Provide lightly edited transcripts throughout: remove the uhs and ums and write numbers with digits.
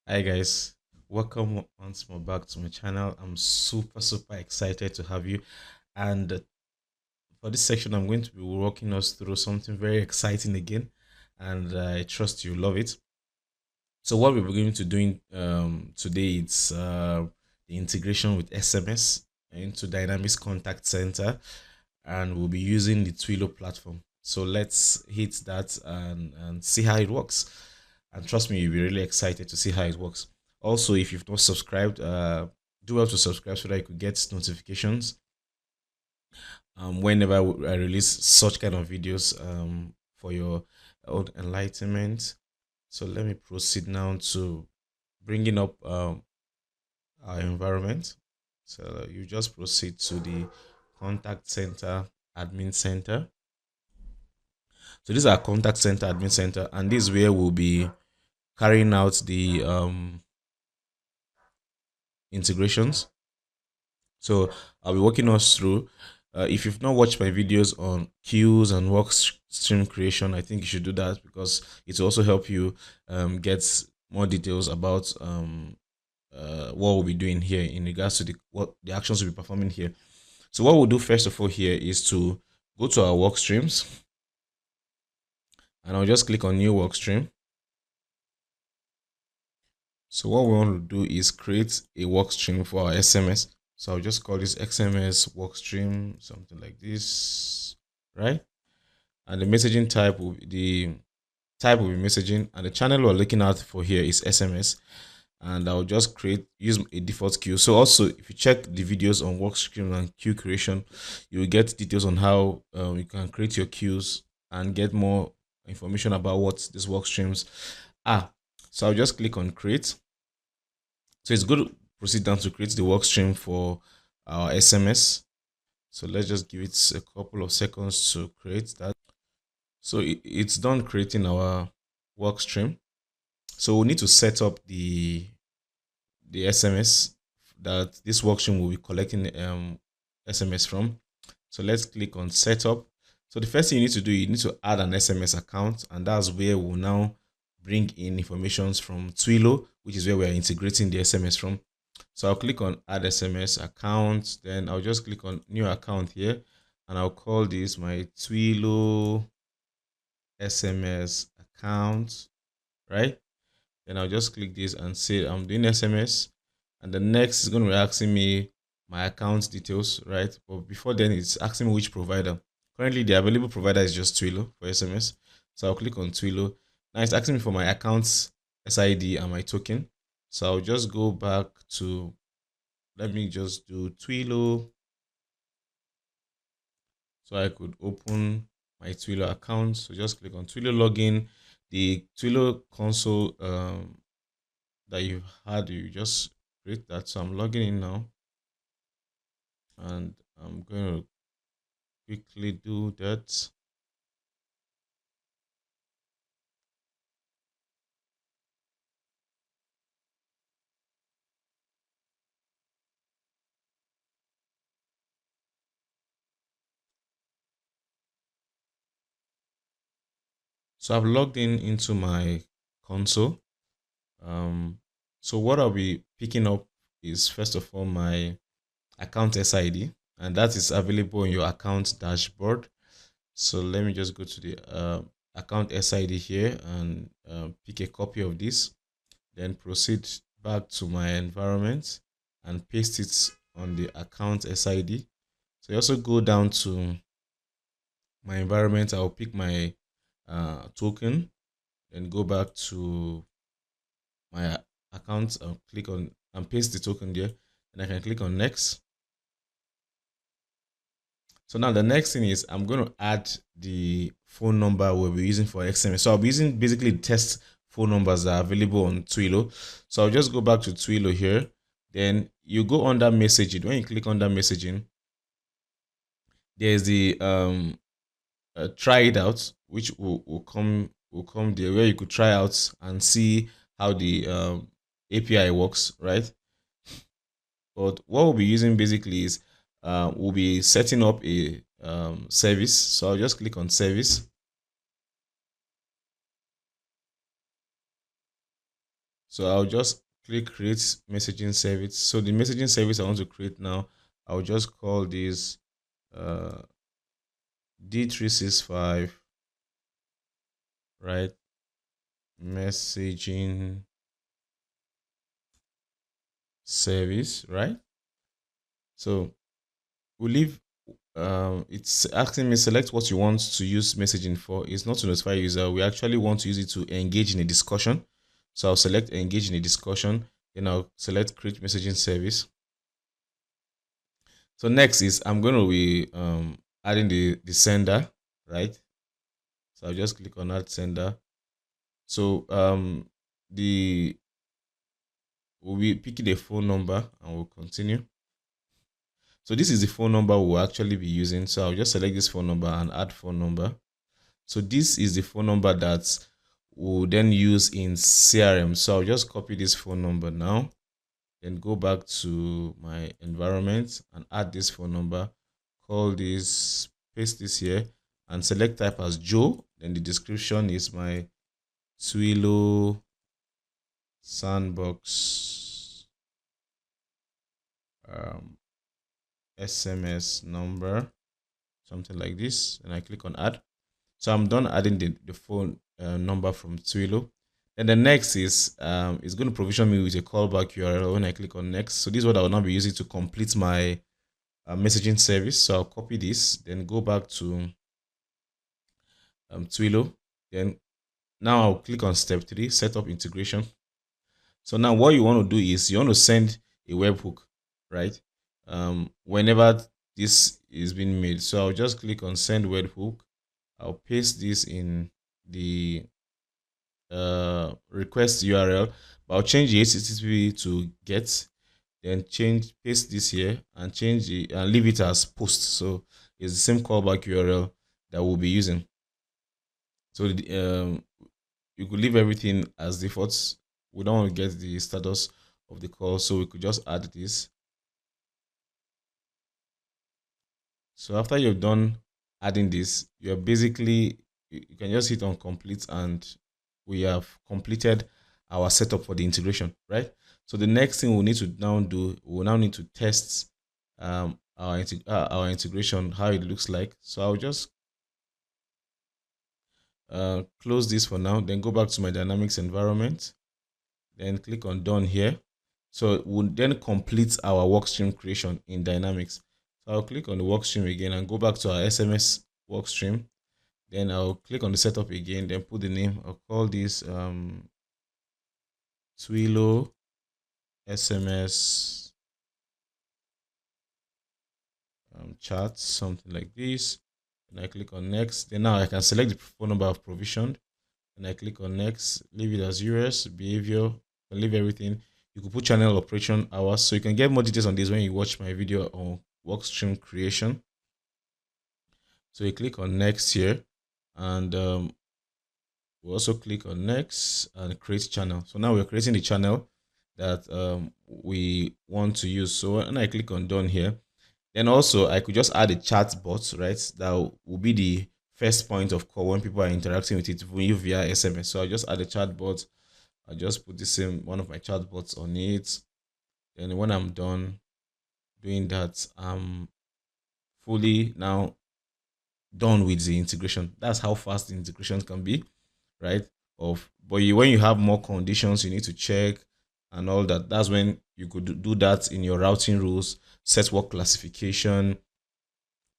Hi guys, welcome once more back to my channel. I'm super excited to have you. And for this section, I'm going to be walking us through something very exciting again, and I trust you love it. So what we're going to doing today it's the integration with SMS into Dynamics Contact Center, and we'll be using the Twilio platform. So let's hit that and see how it works. And trust me, you'll be really excited to see how it works. Also, if you've not subscribed, do well to subscribe so that you could get notifications whenever I release such kind of videos for your own enlightenment. So let me proceed now to bringing up our environment. So you just proceed to the contact center, admin center. So this is our contact center, admin center, and this is where we'll be carrying out the integrations. So I'll be walking us through. If you've not watched my videos on queues and work stream creation, I think you should do that because it will also help you get more details about what we'll be doing here in regards to what the actions we'll be performing here. So what we'll do first of all here is to go to our work streams, and I'll just click on new work stream. So what we want to do is create a work stream for our SMS. So I'll just call this XMS workstream, something like this, right? And the messaging type will be the type will be messaging, and the channel we're looking at for here is SMS. And I'll just use a default queue. So also, if you check the videos on workstream and queue creation, you will get details on how you can create your queues and get more information about what these work streams are. So I'll just click on create. So it's good to proceed down to create the work stream for our SMS. So let's just give it a couple of seconds to create that. So it's done creating our work stream. So we need to set up the SMS that this work stream will be collecting SMS from. So let's click on setup. So the first thing you need to do, you need to add an SMS account, and that's where we'll now bring in informations from Twilio, which is where we're integrating the SMS from. So I'll click on add SMS account, then I'll just click on new account here, and I'll call this my Twilio SMS account, right? Then I'll just click this and say I'm doing SMS, and the next is going to be asking me my account details, right? But before then, it's asking me which provider. Currently, the available provider is just Twilio for SMS. So I'll click on Twilio. Now it's asking me for my account's SID and my token. So I'll just go back to, let me just do Twilio. So I could open my Twilio account. So just click on Twilio login. The Twilio console that you had, you just create that. So I'm logging in now, and I'm going to quickly do that. So I've logged in into my console. So what I'll be picking up is first of all my account SID, and that is available in your account dashboard. So let me just go to the account SID here and pick a copy of this, then proceed back to my environment and paste it on the account SID. So you also go down to my environment, I'll pick my token, then go back to my account and click on and paste the token there, and I can click on next. So now the next thing is I'm going to add the phone number we'll be using for XMS. So I'll be using basically the test phone numbers that are available on Twilio. So I'll just go back to Twilio here. Then you go under messaging. When you click under messaging, there's the try it out, which will come there, where you could try out and see how the API works, right? But what we'll be using basically is we'll be setting up a service. So I'll just click on service. So I'll just click create messaging service. So the messaging service I want to create now, I'll just call this D365, right? Messaging service, right? So we leave it's asking me select what you want to use messaging for. It's not to notify user. We actually want to use it to engage in a discussion. So I'll select engage in a discussion, then I'll select create messaging service. So next is I'm going to be adding the sender, right? So I'll just click on add sender. So the we'll be picking a phone number and we'll continue. So this is the phone number we'll actually be using. So I'll just select this phone number and add phone number. So this is the phone number that we'll then use in CRM. So I'll just copy this phone number now, then go back to my environment and add this phone number, call this, paste this here, and select type as Joe. Then the description is my Twilio sandbox SMS number, something like this, and I click on add. So I'm done adding the phone number from Twilio. And the next is it's going to provision me with a callback URL when I click on next. So this is what I will now be using to complete my messaging service. So I'll copy this, then go back to Twilio. Then now I'll click on step 3, set up integration. So now what you want to do is you want to send a webhook, right? Whenever this is being made. So I'll just click on send webhook. I'll paste this in the request URL, but I'll change the HTTP to get, then paste this here and change it and leave it as post. So it's the same callback URL that we'll be using. So you could leave everything as default. We don't want to get the status of the call, so we could just add this. So after you've done adding this, you're basically, you can just hit on complete and we have completed our setup for the integration, right? So the next thing we need to now do, we'll now need to test our integration, how it looks like. So I'll just close this for now, then go back to my Dynamics environment, then click on done here. So we'll then complete our workstream creation in Dynamics. So I'll click on the workstream again and go back to our SMS workstream. Then I'll click on the setup again, then put the name. I'll call this Twilio SMS chat, something like this. And I click on next. Then now I can select the phone number I've provisioned. And I click on next, leave it as US, behavior, leave everything. You could put channel operation hours. So you can get more details on this when you watch my video on workstream creation. So you click on next here, and we also click on next and create channel. So now we're creating the channel that we want to use. So when I click on done here, then also I could just add a chat bot, right? That will be the first point of call when people are interacting with it via SMS. So I just add a chat bot. I just put the same one of my chat bots on it. Then when I'm done doing that, I'm fully now done with the integration. That's how fast the integration can be, right? When you have more conditions, you need to check and all that. That's when you could do that in your routing rules, set work classification,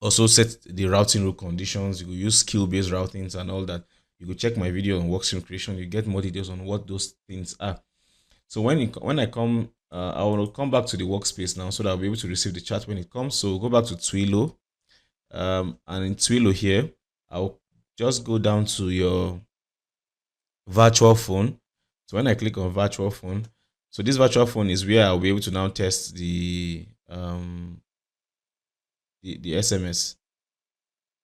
also set the routing rule conditions. You could use skill-based routings and all that. You could check my video on workstream creation. You get more details on what those things are. So when I come, I will come back to the workspace now so that I'll be able to receive the chat when it comes. So go back to Twilio, and in Twilio here, I'll just go down to your virtual phone. So when I click on virtual phone, so this virtual phone is where I'll be able to now test the SMS.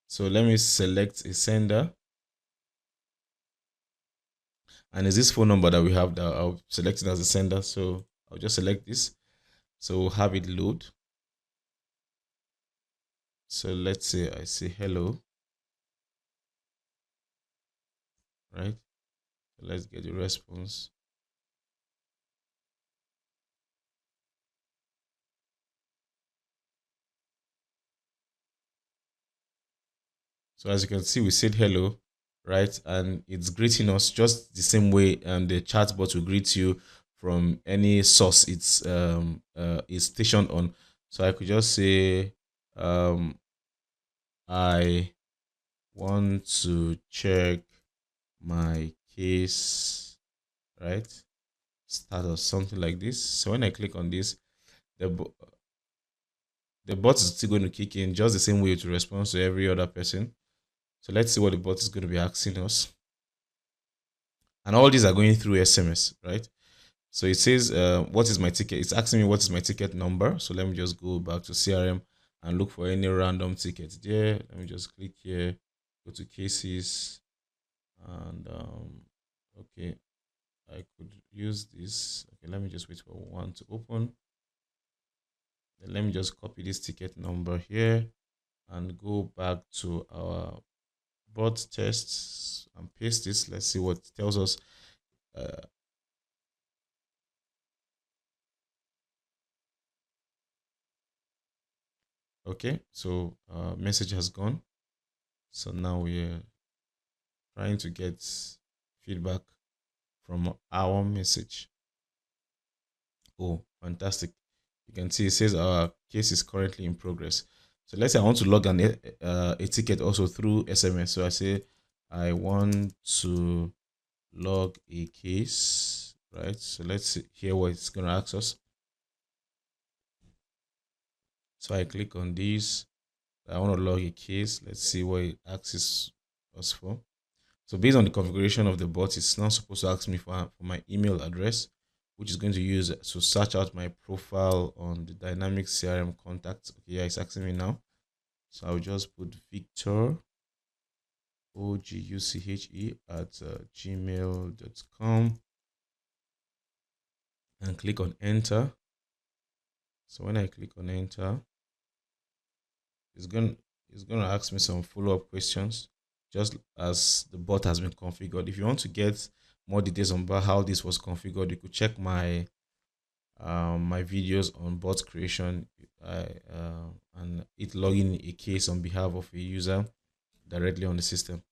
So let me select a sender, and is this phone number that we have that I'll select it as a sender. So I'll just select this. So we'll have it load. So let's say I say hello, right? So let's get the response. So as you can see, we said hello, right? And it's greeting us just the same way the chatbot will greet you from any source it's stationed on. So I could just say, I want to check my case, right? Status, something like this. So when I click on this, the the bot is still going to kick in just the same way to respond to every other person. So let's see what the bot is going to be asking us. And all these are going through SMS, right? So it says, what is my ticket? It's asking me what is my ticket number. So let me just go back to CRM and look for any random ticket there. Let me just click here, go to cases, and okay, I could use this. Okay, let me just wait for one to open. Then let me just copy this ticket number here and go back to our bot tests and paste this. Let's see what it tells us. Uh, okay, so message has gone. So now we're trying to get feedback from our message. Oh, fantastic. You can see it says our case is currently in progress. So let's say I want to log a ticket also through SMS. So I say I want to log a case, right? So let's hear what it's going to ask us. So I click on this. I want to log a case. Let's see what it asks us for. So based on the configuration of the bot, it's now supposed to ask me for my email address, which is going to use to search out my profile on the dynamic CRM contact. Okay, yeah, it's asking me now. So I'll just put Victor OGUCHE at gmail.com and click on enter. So when I click on enter, it's going to ask me some follow-up questions, just as the bot has been configured. If you want to get more details about how this was configured, you could check my videos on bot creation and it logging a case on behalf of a user directly on the system.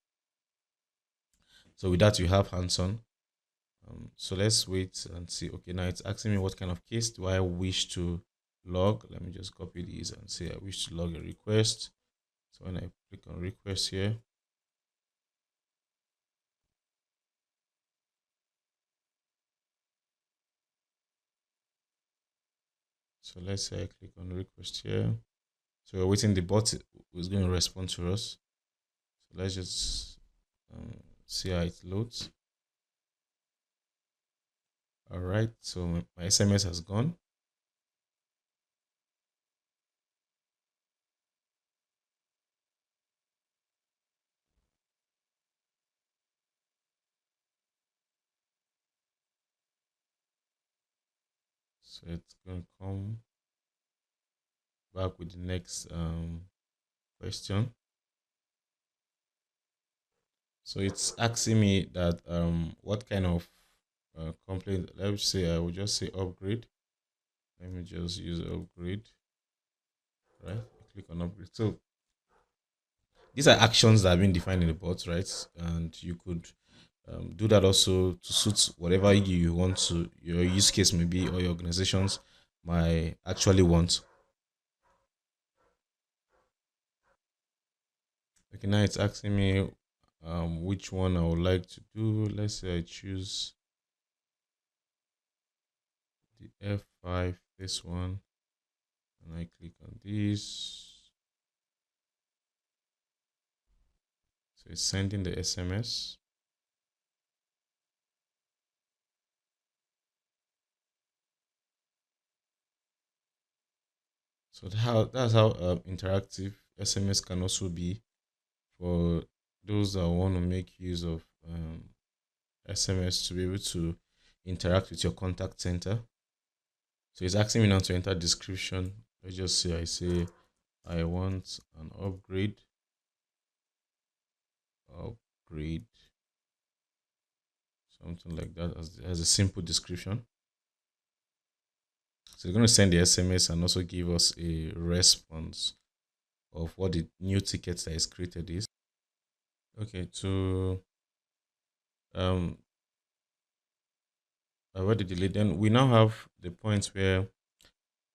So with that, you have hands-on. So let's wait and see. Okay, now it's asking me what kind of case do I wish to log. Let me just copy these and say I wish to log a request. So when I click on request here, so let's say I click on request here. So we're waiting, the bot is going to respond to us. So let's just see how it loads. All right, so my SMS has gone. So it's going to come back with the next question. So it's asking me that what kind of complaint. Let me say I will just say upgrade. Let me just use upgrade. Right, click on upgrade. So these are actions that have been defined in the bot, right? And you could do that also to suit whatever you want to, your use case may be, or your organizations might actually want. Okay, now it's asking me which one I would like to do. Let's say I choose the F5, this one, and I click on this. So it's sending the SMS. So that's how interactive SMS can also be for those that want to make use of SMS to be able to interact with your contact center. So it's asking me now to enter description. Let's just say I say I want an upgrade, something like that as a simple description. So it's going to send the SMS and also give us a response of what the new ticket that is created is. Okay, to um avoid the delay, then we now have the point where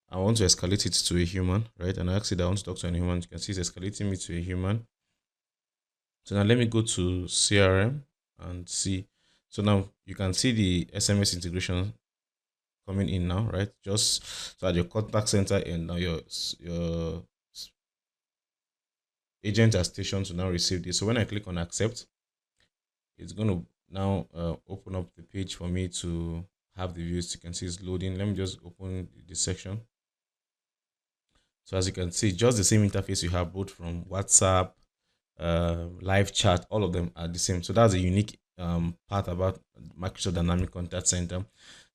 I want to escalate it to a human, right? And I ask it I want to talk to a human. You can see it's escalating me to a human. So now let me go to CRM and see. So now you can see the SMS integration coming in now, right? Just so at your contact center and now your agent are stationed to now receive this. So when I click on accept, it's going to now open up the page for me to have the views. You can see it's loading. Let me just open this section. So as you can see, just the same interface you have both from WhatsApp, live chat, all of them are the same. So that's a unique part about Microsoft Dynamic Contact Center.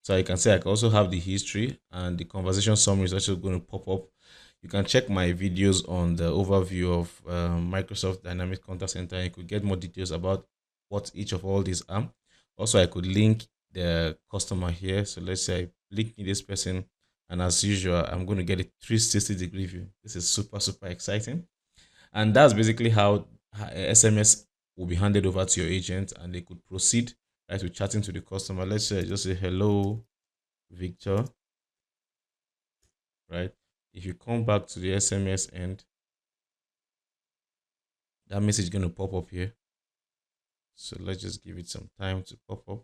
So you can see I can also have the history, and the conversation summary is also going to pop up. You can check my videos on the overview of Microsoft Dynamic Contact Center. You could get more details about what each of all these are. Also, I could link the customer here. So let's say I link this person, and as usual, I'm going to get a 360-degree view. This is super, super exciting. And that's basically how SMS will be handed over to your agent, and they could proceed right with chatting to the customer. Let's say just say hello, Victor, right? If you come back to the SMS end, that message is going to pop up here. So let's just give it some time to pop up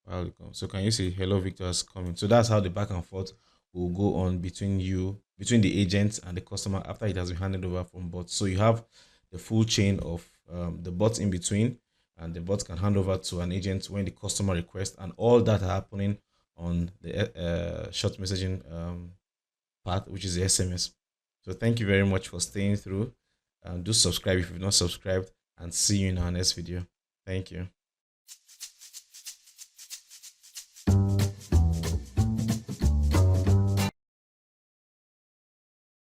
while it comes. So can you see hello, Victor is coming? So that's how the back and forth will go on between between the agent and the customer after it has been handed over from bot. So you have the full chain of the bots in between, and the bot can hand over to an agent when the customer requests, and all that are happening on the short messaging part, which is the SMS. So thank you very much for staying through. Do subscribe if you've not subscribed, and see you in our next video. Thank you.